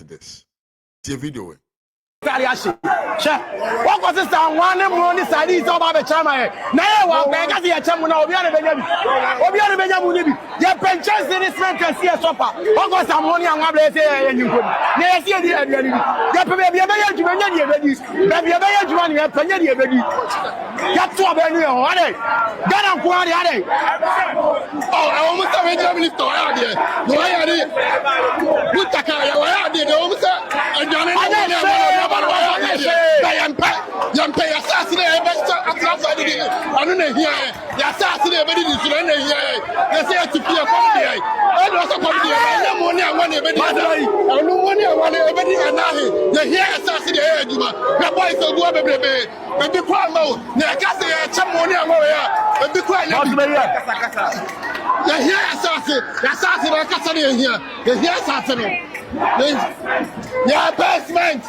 this. The video. What was this? One money side is about the chama. Now, one bag of the chamuna, Obiana Benjamin, your pensions in this man can see a sofa. What was some money on one place and you could. Yes, you did. Baby, that's what I knew. Got up one day. Oh, I almost have a Germany story out here. Muntaka, I did almost. And Yampe assassinate assassinate I don't know here. The assassinate but it is here. They say to be a comedy. I also comedy. No money I want everybody. No money I want everybody and now they hear assassinate you. The boys will go baby. And be quiet now. They can't say some money I want here. And be quiet now. They hear assassinate here. They hear assassinate. Your basement.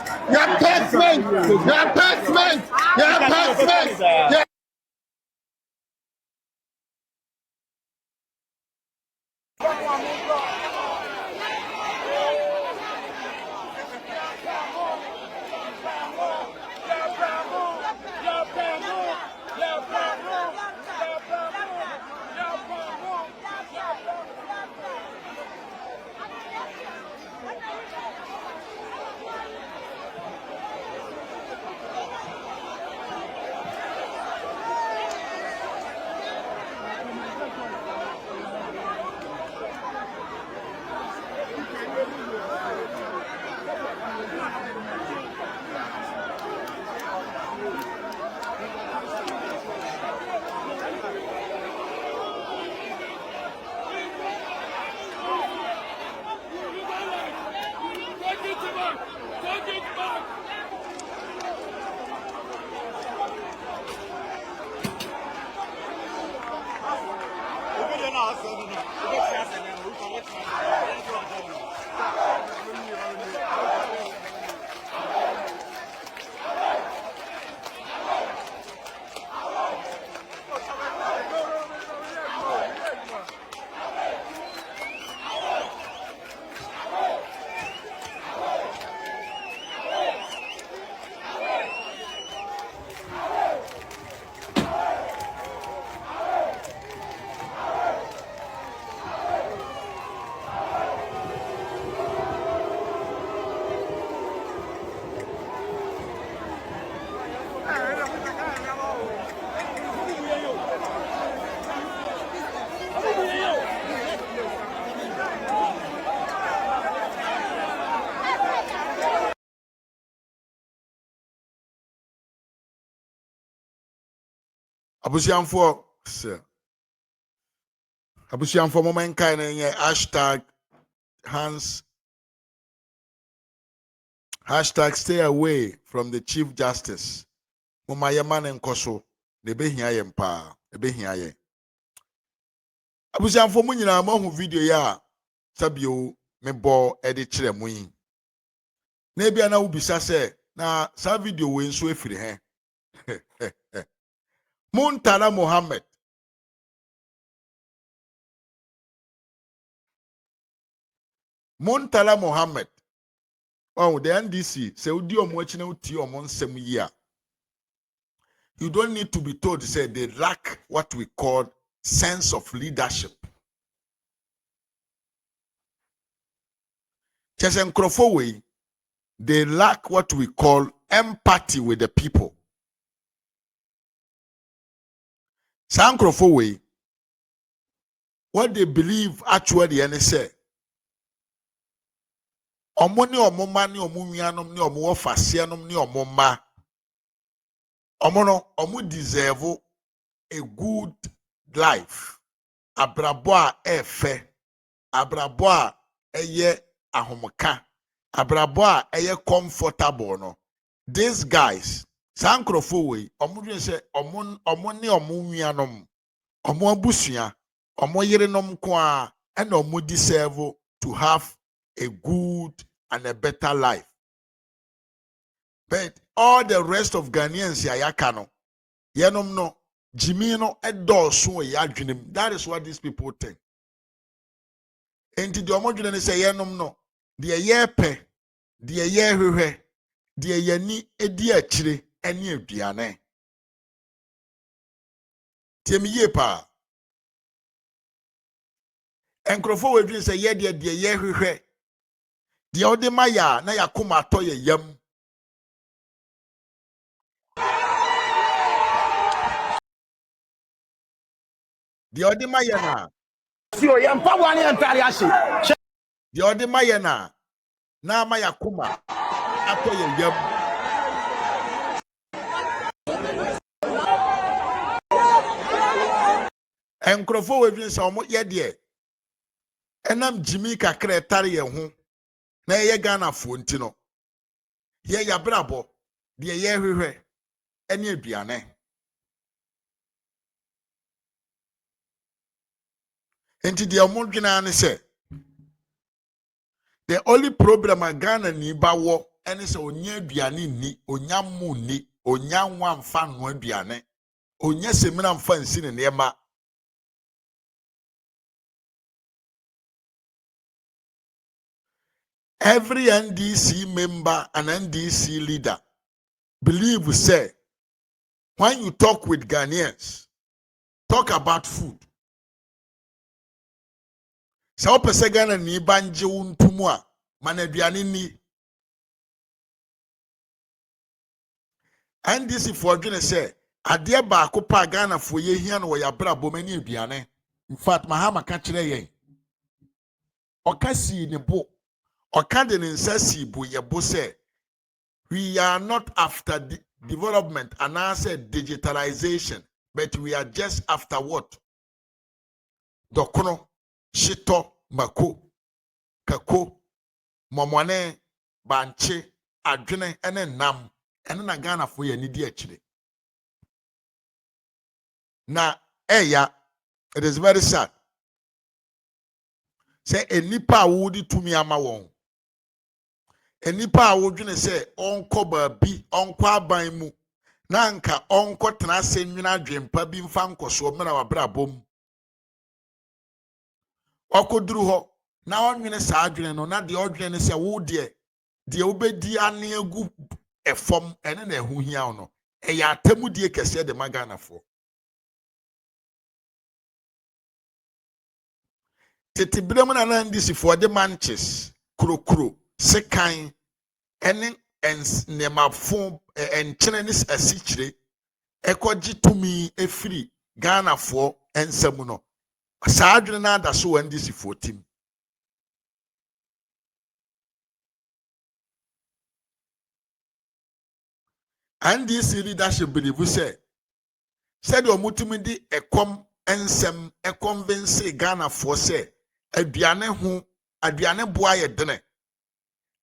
Abusianfo, sir. Abusianfo moment kind of hashtag Hans hashtag stay away from the Chief Justice. Mama yaman and koso de be hia yem pa e be hia ye. Abusianfo mu nyina ma hu video ya sabio me bo e de kire mu yin. Na bia na ubisa se na sa video we nso efiri he. Muntaka Mohammed. Muntaka Mohammed. Oh, the NDC say udi omo echi na uti omo nsem yi a. You don't need to be told to say they lack what we call sense of leadership. Chesen krofo we, they lack what we call empathy with the people. Sankrofo way, what they believe actually and they say. Omoni omoma ni omumianom ni omo fasianom ni omoma. Omono omu deserve a good life. Abrabo a efe, abrabo a eye ahomoka, abrabo a eye comfortable no. These guys Sankrofo we omudwe se omoni omunwianom omo abusua omo yerenom kwa and omo deserve to have a good and a better life. But all the rest of Ghanaians yayaka yenom no Jimmy no edoso yadwenem. That is what these people think. Enti the omodwene say yenom no de yepe deɛ yɛ hwehwɛ deɛ yɛni edi akyire ɛne aduane tie me yie pa enkrofo wadwin sɛ yɛ deɛ yɛ hwehwɛ deɛ ɔde ma ya na yakoma atɔ yɛ yam deɛ ɔde ma yɛ na si o yɛn mpaboa ne yɛn ntare ahye deɛ ɔde ma yɛ na ama yakoma atɔ yɛ yam enkrofo wadwin sɛ ɔmo yɛ deɛ enam jimi kakra tare yɛ ho na yɛ Ghana fo nti no yɛ yabrabɔ deɛ yɛ hwehwɛ ɛne aduane enti deɛ ɔmo dwena ne sɛ the only problem a Ghana ni ba wɔ ɛne sɛ onya aduane ni onya mu ni onya nwa mfa no aduane onya semina mfa nsi ne nneɛma every NDC member and NDC leader believe say when you talk with Ghanaians talk about food sɛ wopɛ sɛ Ghana ni ba ngye wo ntomu a mana aduane ni NDC for dwene sɛ adeɛ baako pa Ghana fo yɛ hia no wɔ yabrabɔ mani aduane in fact Mahama ka kyerɛ yɛn ɔka si ne bo ɔka de ne nsa si bo yɛ bo sɛ we are not after development and I said digitalization but we are just after what dokono shito mako kako momone banche adwene ene nam ene na Ghana fo ya ni di akire na eya it is very sad say enipa a wo di tumi ama won enipa a wo dwene say onko baabi onko aban mu na nka onko tena se nwina adwempa bi mfa nkoso mena wabrabom okoduru ho na onwene sa adwene no na de odwene se wo de obedi ane agu efom ene na ehu hia no eya atemu die kese de magana fo tete brem na ndisi fo de manches krokro sekan ene nemafo enkyene ne asikyire ekogi tumi efiri Ghana fo ensam no saa adwene na ada so ndisi fo tim and this leadership believe say said omutumi di ekom ensem convince Ghana fo say aduane ho aduane boa ye dene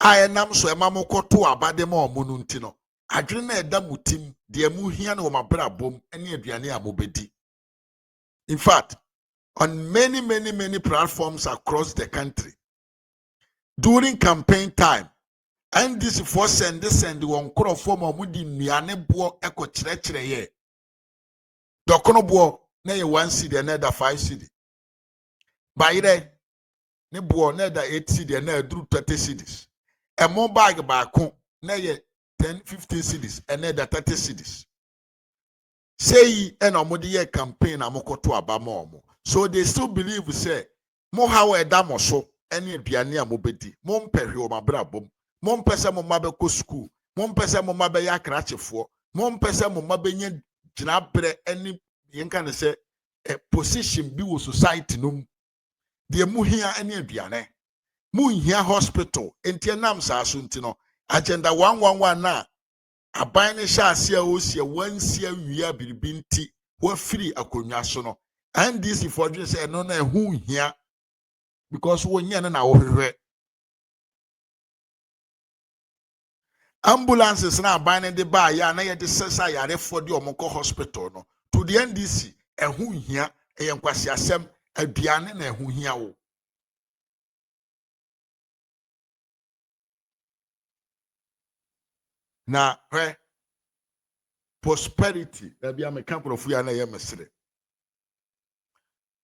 ayenam so emamokoto abade ma omunu nti no adwene na eda mutim de emu hia na omabrabom ene aduane amobedi in fact on many platforms across the country during campaign time and this for send one crop form of mudi nnuane bo eko kyerɛkyerɛ ye dokono bo na ye 1 cedi another 5 cedi bayire ne bo na da 8 cedi na aduru 30 cedis emo bag baako na ye 10-15 cedis another 30 cedis say and omudi ye campaign amokoto abama omo so they still believe say mo how eda mo so ene aduane amobedi mo mpehwe o mabrabom mo mpese mo mabe ko school mo mpese mo mabe ya krachefo mo mpese mo mabe nya gina bre ene yenka ne se position bi wo society no de mu hia ene aduane mu hia hospital enti nam sa so enti no agenda 111 na aban ne sha ase a osia wansi awia biribi nti wa free akonwa so no and this for dwen say no na ehu hia because wo nya na wo hwehwe ambulances na aban ne de ba ya na ye de sesa yare for de omoko hospital no to the NDC ehu hia eyenkwasi asem aduane na ehu hia wo na prosperity be am camp ya na ye mesre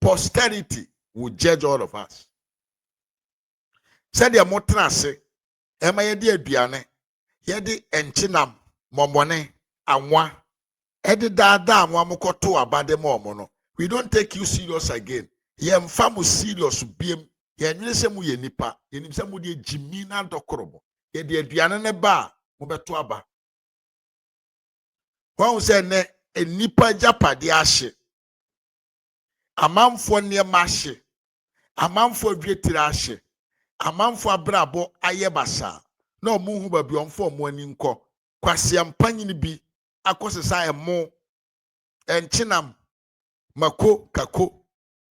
posterity will judge all of us said the motrase Ema yedi aduane. Yedi enchinam momone anwa. Edi dada anwa mukoto abade mo no. We don't take you serious again. Ye mfamu serious biem. Ye nyese mu ye nipa. Ye nimse mu de jimina dokorobo. Ye de aduane ne ba mo beto aba. Wan se ne enipa japade ahye. Amanfo niema ahye. Amanfo adwetire ahye. Amanfo abrabo aye basa. Na omunhu ba bi onfo mo ani nko. Kwase ampanyini bi akosesa emo enchinam mako kako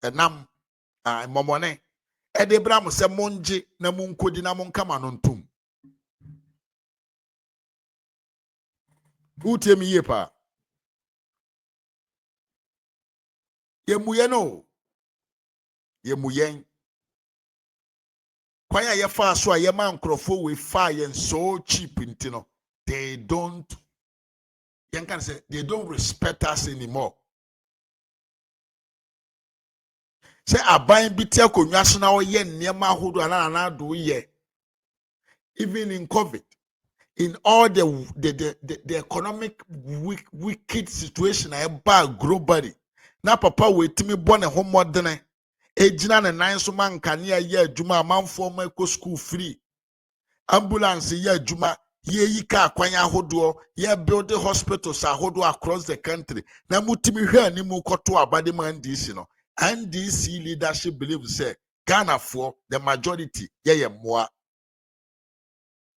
enam momone ede bra mo se monje na munkodi na monkama no ntum. Utie mi yepa. Yemuye no. Yemuyen. Kwanya ye fa so a ye man krofo we fa yen so cheap intino. They don't can say they don't respect us anymore. Say aban bi tia konwa so na wo ye niema hodo na do ye. Even in COVID, in all the economic wicked situation about globally. Na papa wetimi born a home modern ejina ne nan so man kania ye adwuma amanfo ma ko school free. Ambulance ye adwuma ye yika akwanya ahodo ye build hospitals ahodo across the country. Na mutimi hwe animu koto abade man DC no. NDC leadership believes say Ghana for the majority ye moa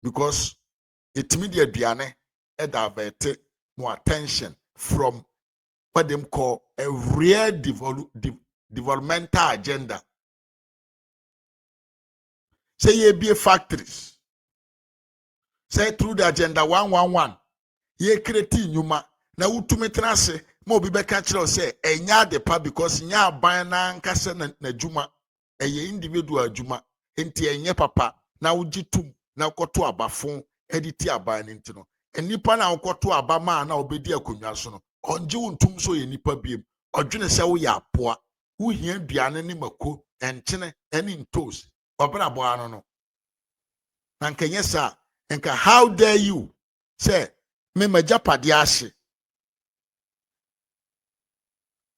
because it media aduane e divert more attention from what them call a real developmental agenda. Say ye be factories. Say through the agenda 111 ye create nyuma na utumi trase mo bi be catch say enya de pa because nya ban na nkase na juma eye individual juma enti enye papa na ujitum na koto abafon editi aban ntino enipa na koto abama na obedi akonwa so no onje untum so ye nipa biem odwene se wo ya apoa wo hia duane ne mako enchene eni ntos obra bo ano no na nkenye sa nka how dare you say me majapade ahye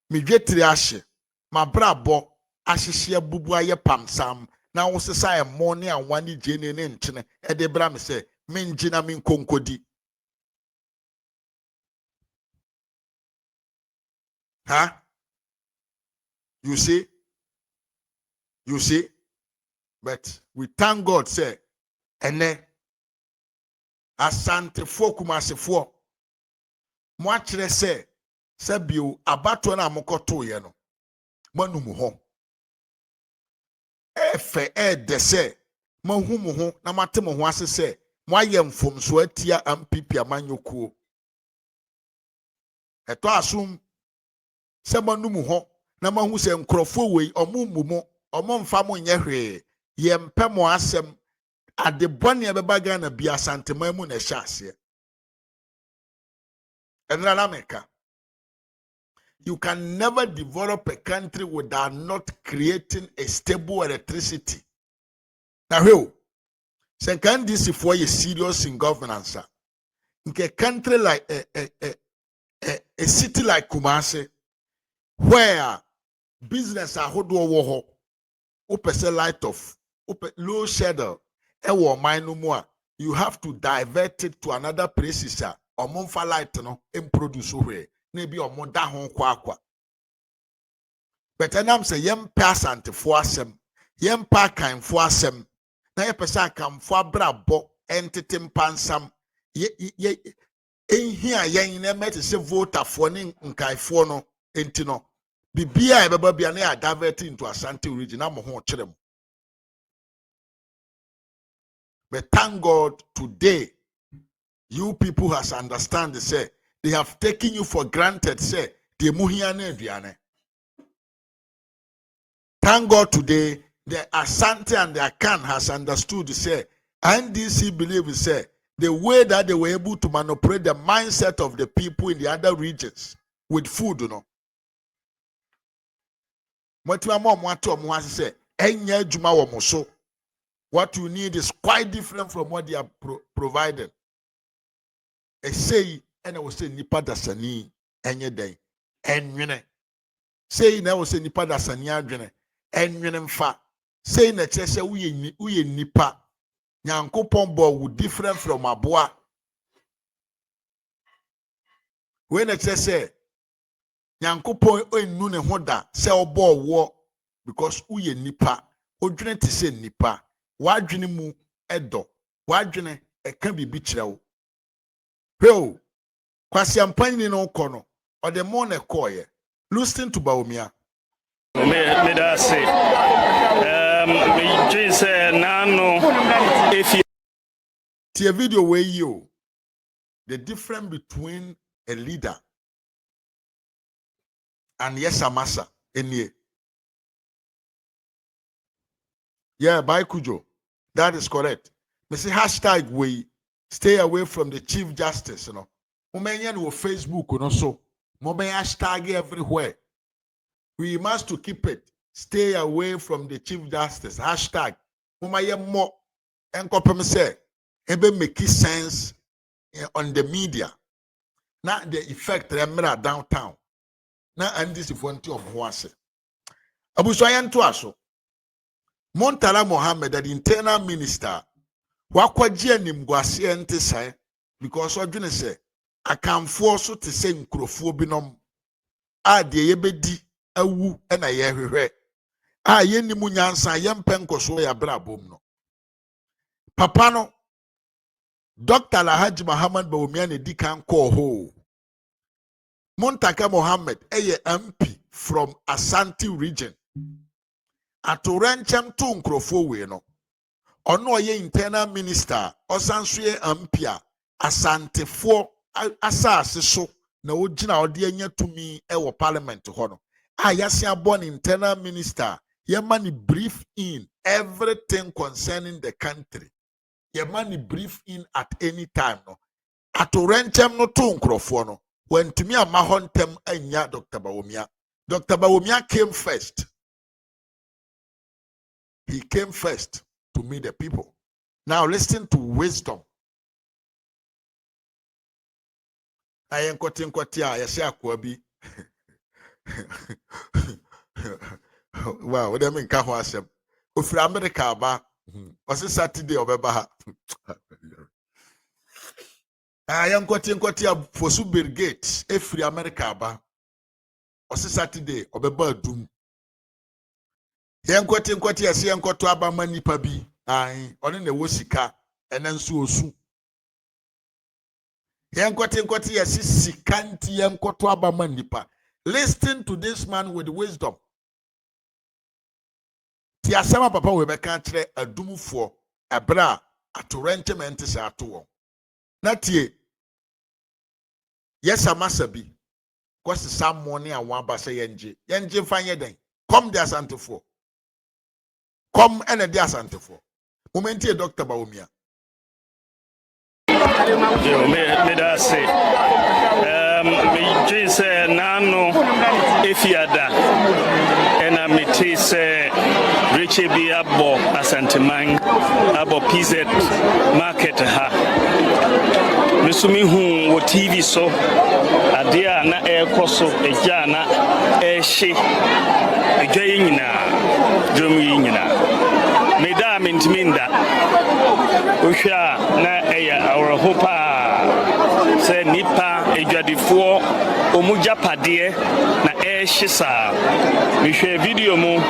me dwetire ahye mabrabo ahyehye bubu aye pamsam na wo sesa emo ne anwane gene ne nchene e de bra me say menjina min konkodi huh? You see, but we thank God say ene asante fo kumase fo mo akire say bio abato na mokoto ye no manum ho efe de say mahum ho na mate mo ho ase say mo ayemfom so atia ampipi amanyokuo eto asum se manum ho na mahu se nkrofo wei omummumo omomfa mo nye hwe yempe mo asem ade bone ebeba Ghana bia santema mu na hye ase enra na meka. You can never develop a country without not creating a stable electricity. Now, who? So can this for you serious in governance? In a country like a city like Kumasi, where business are hold over, open light off, open low shadow, you have to divert it to another place, or monfa light no and produce where maybe or more down kwa. But I'm say yem pass ante for asem, yem pa kan for asem, na ye pesa kan for brabo entity pansam ye here yen na met se voter for nin nkaifo no enti no bibia e beba bia na ya divert into Asante region am ho kyerem. But thank God today you people has understand say they have taken you for granted say the muhia na aduane. Thank God today, the Asante and the Akan has understood, say, NDC believes, say, the way that they were able to manipulate the mindset of the people in the other regions with food, you know. What my mom want to say, Enya Juma wa Moso. What you need is quite different from what they are providing. A say, and I will say nipa dasani any day, and when say na will say nipa dasani adwene, and when mfa say na chese uye nipa nyankopon bo wu different from aboa. When I say nyankopon enu ne ho da se obo wo because uye nipa odwene te se nipa wadwene mu edo wadwene eka bibi kire wo heo kwasi ampani no kono or the more na koye listen to Baumia me da say me say nano if you see a video where you the difference between a leader and yes amasa enie. Yeah, by Kujo. That is correct. Me say hashtag we stay away from the Chief Justice, you know. Momenyan wo Facebook, you know, so momen hashtag everywhere. We must to keep it. Stay away from the Chief Justice. Hashtag. Momaye mo enkopem say ebe make sense on the media. Now the effect remember downtown. Now and this if one of Huase. Abu Soyan to aso. Muntaka Mohammed, the internal minister, wakwaji animguasi ente say because odwene say akamfo so te say nkrofo binom a de yebedi awu na ye hwehwe a ye nimu nyansa ye mpenkoso ya brabom no papa no Dr. Alhaji Muhammad Bawumia ne dikan call ho Muntaka Mohammed eye MP from Ashanti region atorenchem to nkrofo we no ono ye internal minister osanso ye ampia asantefo asase so na ogina ode anya tumi e wo parliament ho no ayase abon internal minister ye mani brief in everything concerning the country ye mani brief in at any time no atorenchem no to nkrofo no when tumi amahontem anya Dr. Bawumia came first. He came first to meet the people. Now listen to wisdom. I am quoting Quatia, Yasia Kwabi. Wow, what do you mean? Kahwasem. If America ba, was it Saturday or Baba? I am quoting Quatia for Super Gates. If America ba, was it Saturday or Baba Doom? Yenkwati yasi yenkwoto abama nipa bi ai one na wosika enenso osu yenkwati yasi sikanti yenkwoto abama nipa. Listen to this man with wisdom. Ti asema papa we beka kire adumfo ebra atorenchement se ato na tie yes amasa bi kwasi some money and one basa yenje fanye den come there santefo. Come and a dear Santefo. Momenti Dr. Bawumia. me da say me say nano if you ada and I me say Richie be abo asanteman abo PZ market ha mesumi hu wo TV so ade a na ekoso eja na ehye eja nyina drum nyina me da mentminda ohwa na eya our hopa say nipa ejwadifo omujapade na ehye sa me hwe video mu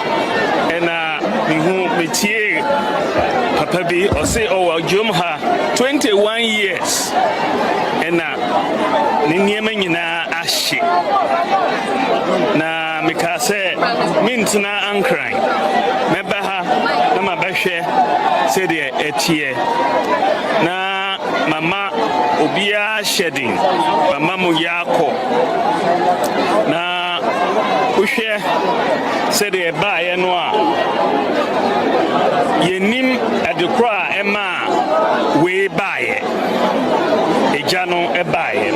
ena mihu metie papa bi o say oh jom ha 21 years ena ni niema nyina ahye na meka say mintina ankran meba ha na mabahwe say de etie na mama obia shedding mama mu yako na uhwe say de ba ye no a yenim adekra ema we baye ejano ebaye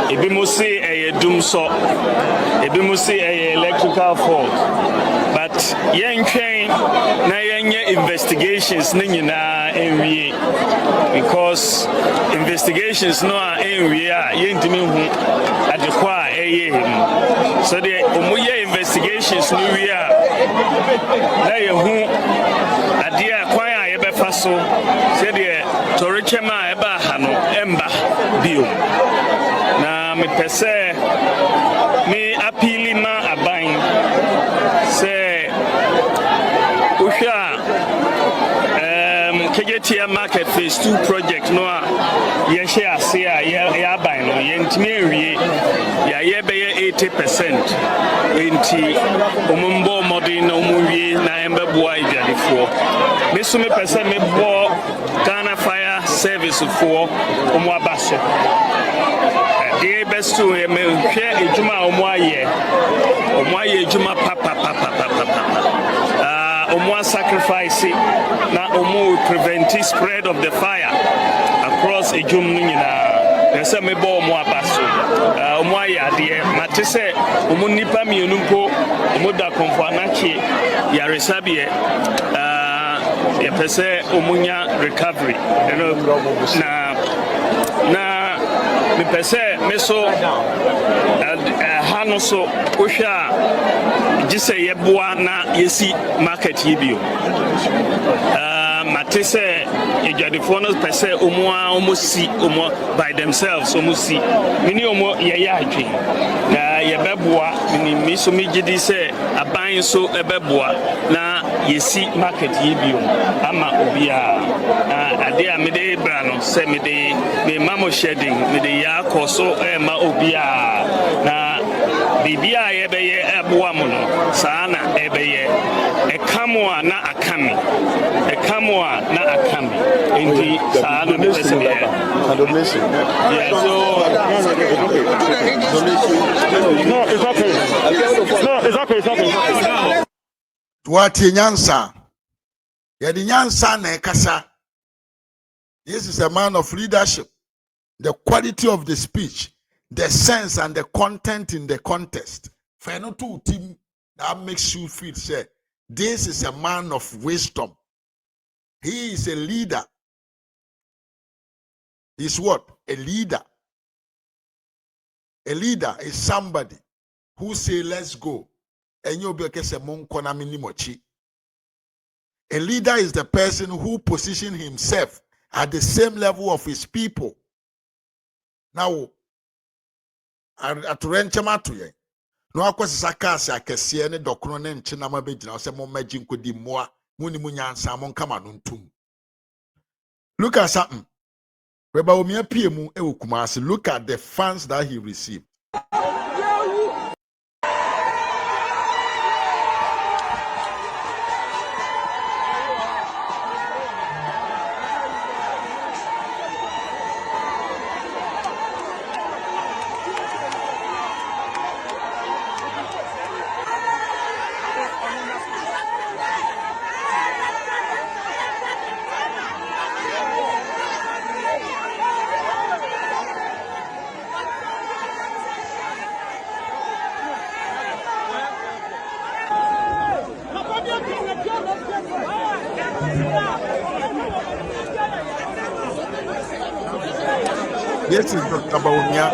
ebi mo say eye dum so ebi mo say eye electrical fault but yɛntwɛn na yɛnyɛ investigations ne nyinaa ɛnwie because investigations no a ɛnwie a yɛntumi hu adekɔ a ɛyɛ mu so deɛ ɔmo yɛ investigations no wie a na yɛhu adeɛ a kwan a yɛbɛfa so sɛdeɛ tɔrekyɛm a ɛba ha no ɛmba bio na mepɛ sɛ me appeali ma aban sɛ wohwɛ a Kegetia Market Phase 2 project no a yɛhyɛ ase a yɛaban no yɛntumi awie yɛbɛyɛ 80% nti ɔmombɔ mmɔden na ɔmowie na ɛmbɛboa adwadefoɔ me so mepɛ sɛ mebɔ Ghana Fire Service foɔ ɔmo aba so deɛ bɛsto yɛ mehwɛ adwuma a ɔmo ayɛ adwuma papapapapapa omo sacrifice na omo prevent spread of the fire across ejum no nyina pese me bo omo abaso omo ayade mate se omo nipa mienu mpo omo da konfo anache yaresabie ye pese omo nya recovery na me pese me so hano so ohwa gise yeboa na yesi market yibio mate se edwadefo no pese omo si omo by themselves omo si mini omo ye adwe na yebeboa mini mi so mi gidi se aban so ebeboa na yesi market yibio ama obia ade a mede bra no se mede me mamo shedding mede ya koso ma obia na bibia yebeye eboa mo no sana ebeye ekamwa na akami enti sana mepese be donation yeah so no it's okay what nyansa yedi nyansa na ekasa. This is a man of leadership, the quality of the speech, the sense and the content in the context. For no two team that makes you feel say this is a man of wisdom. He is a leader. He's what? A leader. A leader is somebody who say let's go. And you be say mon konami ni mochi. A leader is the person who positions himself at the same level of his people. Now, at Renchama to ye. No akwasi sakasi akese ne dokro ne nchina ma begina o se mo magi nkodi moa muni munyansa mo nkama no ntum. Look at something. Reba omi apie mu e KUMASI. Look at the funds that he received. This is Dr. Bawumia.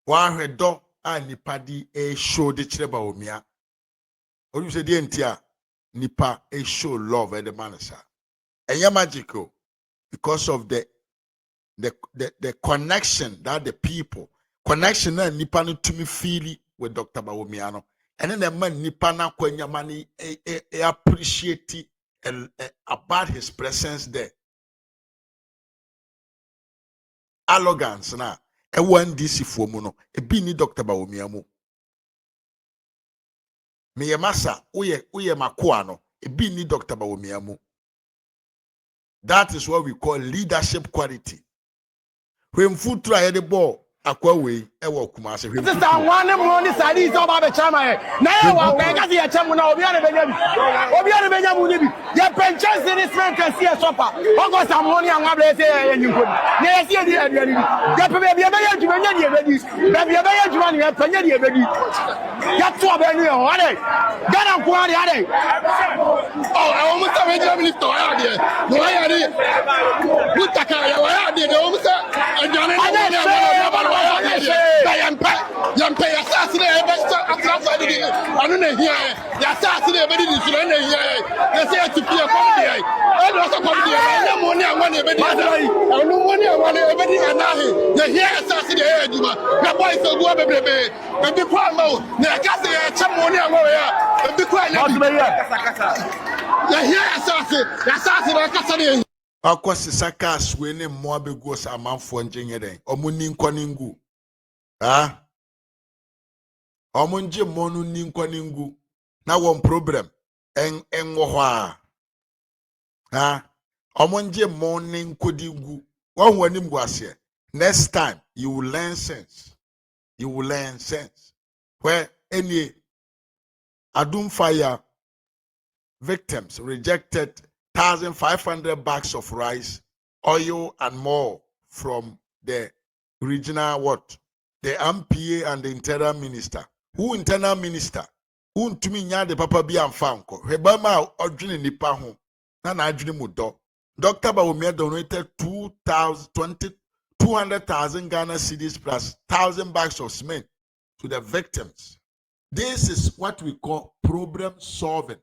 One do and nipadi a show the chile Bawumia. Or you say the entire nipa a show love at the manasa. And you're magical because of the connection that the people connection and nipa no to me feel with Dr. Bawumia. And then the man nipa na kwenya mani appreciate about his presence there. Arrogance na one DC for mono e bi ni Dr. Bawumia mu me ye masa uye makoa no e bi ni Dr. Bawumia mu That is what we call leadership quality. When food try the ball, Aquaway, ewo Kumasi. This is one money side is about the chama. Now, I got the chamuna, Obiana Benjamin. Your pensions in this man can see a shopper. What was some money and what they say, and you could. Yes, you did. Baby, that's what I knew. What are Ghana Quadi? Oh, I almost have a German story. No, I did. Muntaka, I did almost. And Johnny, Yampe assassinate best outside the I don't know here. The assassinate very different here. They say to be a comedy. I also comedy. No money I want everybody. No money I want everybody and now the here assassinate you. The boys so go baby. And be quiet now. The gas some money I want here. And be quiet. The here assassinate assassinate. Akwasi saka swene moabe goes a man for engineering. Omunin koningu. Ah? Omunje monu ninkoningu. Na one problem. Enwohwa. Ah? Omunje morning kodingu. One wanim gwasye. Next time you will learn sense. You will learn sense. Where any Adum fire victims rejected 1,500 bags of rice, oil, and more from the regional the MPA and the internal minister. Who internal minister? Who to me nya the papa bi amfanko. Hebama odwene nipa ho. Na na adwene mudo. Dr. Bawumia donated 200,000 Ghana cedis plus 1,000 bags of cement to the victims. This is what we call problem solving.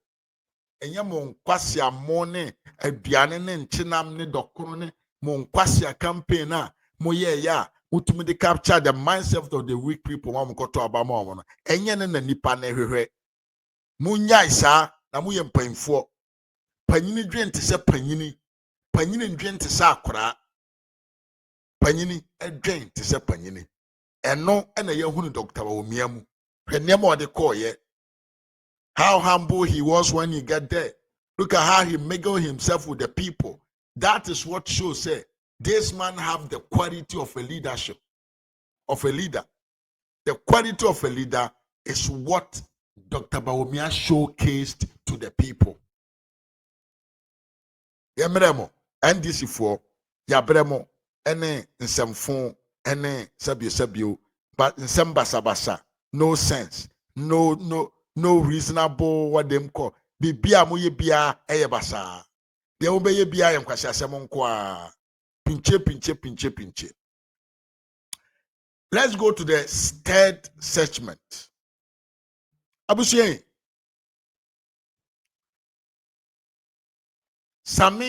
Enye monkwasi amone aduane ne nchinam ne dokoro ne monkwasi campaign a moye ya utumi de capture the mindset of the weak people wa mkoto abama omo no enye ne na nipa na hwehwe munya isa na moye mpanfo panyini dwente se panyini dwente se akora panyini dwente se panyini eno na ye hunu Dr. Bawumia mu hwene ma ode koye. How humble he was when he got there. Look at how he mingled himself with the people. That is what shows say this man have the quality of a leadership, of a leader. The quality of a leader is what Dr. Bawumia showcased to the people. Yemremo, NDC for Yabremo, ene nsemfon, ene sabio, but nsembasa, no sense, no reasonable what them call. Bibia moye bia eyebasa. De obeye bia yem kwasi asem nko a. Pinche. Let's go to the third segment. Abusie. Sami